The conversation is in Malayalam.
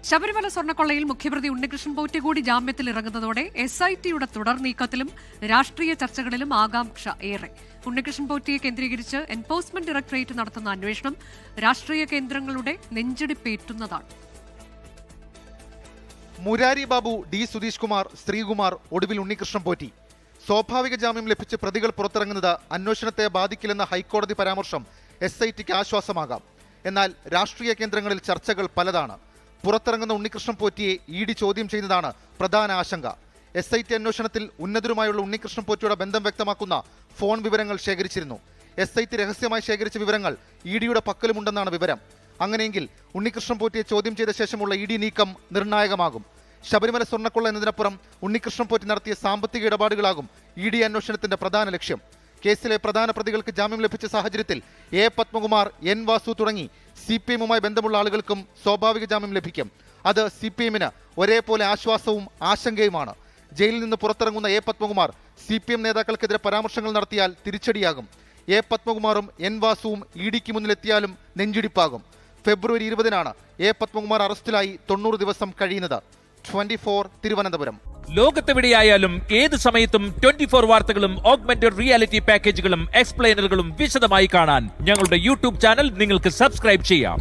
ശബരിമല സ്വർണ്ണക്കൊള്ളയിൽ മുഖ്യമന്ത്രി ഉണ്ണികൃഷ്ണൻ പോറ്റി കൂടി ജാമ്യത്തിൽ ഇറങ്ങുന്നതോടെ SITയുടെ തുടർ നീക്കത്തിലും രാഷ്ട്രീയ ചർച്ചകളിലും ആകാംക്ഷ ഏറെ. ഉണ്ണികൃഷ്ണൻ പോറ്റിയെ കേന്ദ്രീകരിച്ച് എൻഫോഴ്സ്മെന്റ് ഡയറക്ടറേറ്റ് നടത്തുന്ന അന്വേഷണം രാഷ്ട്രീയ കേന്ദ്രങ്ങളുടെ നെഞ്ചിടിപ്പേറ്റുന്നതാണ്. മുരാരി ബാബു, ഡി സുധീഷ് കുമാർ, ശ്രീകുമാർ, ഒടുവിൽ ഉണ്ണികൃഷ്ണൻ പോറ്റി. സ്വാഭാവിക ജാമ്യം ലഭിച്ച് പ്രതികൾ പുറത്തിറങ്ങുന്നത് അന്വേഷണത്തെ ബാധിക്കില്ലെന്ന ഹൈക്കോടതി പരാമർശം SITക്ക് ആശ്വാസമാകാം. എന്നാൽ രാഷ്ട്രീയ കേന്ദ്രങ്ങളിൽ ചർച്ചകൾ പലതാണ്. പുറത്തിറങ്ങുന്ന ഉണ്ണികൃഷ്ണൻ പോറ്റിയെ ED ചോദ്യം ചെയ്യുന്നതാണ് പ്രധാന ആശങ്ക. SIT അന്വേഷണത്തിൽ ഉന്നതരുമായുള്ള ഉണ്ണികൃഷ്ണൻ പോറ്റിയുടെ ബന്ധം വ്യക്തമാക്കുന്ന ഫോൺ വിവരങ്ങൾ ശേഖരിച്ചിരുന്നു. SIT രഹസ്യമായി ശേഖരിച്ച വിവരങ്ങൾ EDയുടെ പക്കലുമുണ്ടെന്നാണ് വിവരം. അങ്ങനെയെങ്കിൽ ഉണ്ണികൃഷ്ണൻ പോറ്റിയെ ചോദ്യം ചെയ്ത ശേഷമുള്ള ED നീക്കം നിർണായകമാകും. ശബരിമല സ്വർണ്ണക്കൊള്ള എന്നതിനപ്പുറം ഉണ്ണികൃഷ്ണൻ പോറ്റി നടത്തിയ സാമ്പത്തിക ഇടപാടുകളാകും ED അന്വേഷണത്തിന്റെ പ്രധാന ലക്ഷ്യം. കേസിലെ പ്രധാന പ്രതികൾക്ക് ജാമ്യം ലഭിച്ച സാഹചര്യത്തിൽ A. പത്മകുമാർ, N. വാസു തുടങ്ങി CPMുമായി ബന്ധമുള്ള ആളുകൾക്കും സ്വാഭാവിക ജാമ്യം ലഭിക്കും. അത് CPMന് ഒരേപോലെ ആശ്വാസവും ആശങ്കയുമാണ്. ജയിലിൽ നിന്ന് പുറത്തിറങ്ങുന്ന A. പത്മകുമാർ CPM നേതാക്കൾക്കെതിരെ പരാമർശങ്ങൾ നടത്തിയാൽ തിരിച്ചടിയാകും. A. പത്മകുമാറും N. വാസുവും EDക്ക് മുന്നിലെത്തിയാലും നെഞ്ചിടിപ്പാകും. February 20-നാണ് A. Padmakumar അറസ്റ്റിലായി 90 ദിവസം കഴിയുന്നത്. 24 തിരുവനന്തപുരം. ലോകത്തെവിടെയായാലും ഏത് സമയത്തും 24 വാർത്തകളും ഓഗ്മെന്റഡ് റിയാലിറ്റി പാക്കേജുകളും എക്സ്പ്ലെയിനറുകളും വിശദമായി കാണാൻ ഞങ്ങളുടെ YouTube ചാനൽ നിങ്ങൾക്ക് സബ്സ്ക്രൈബ് ചെയ്യാം.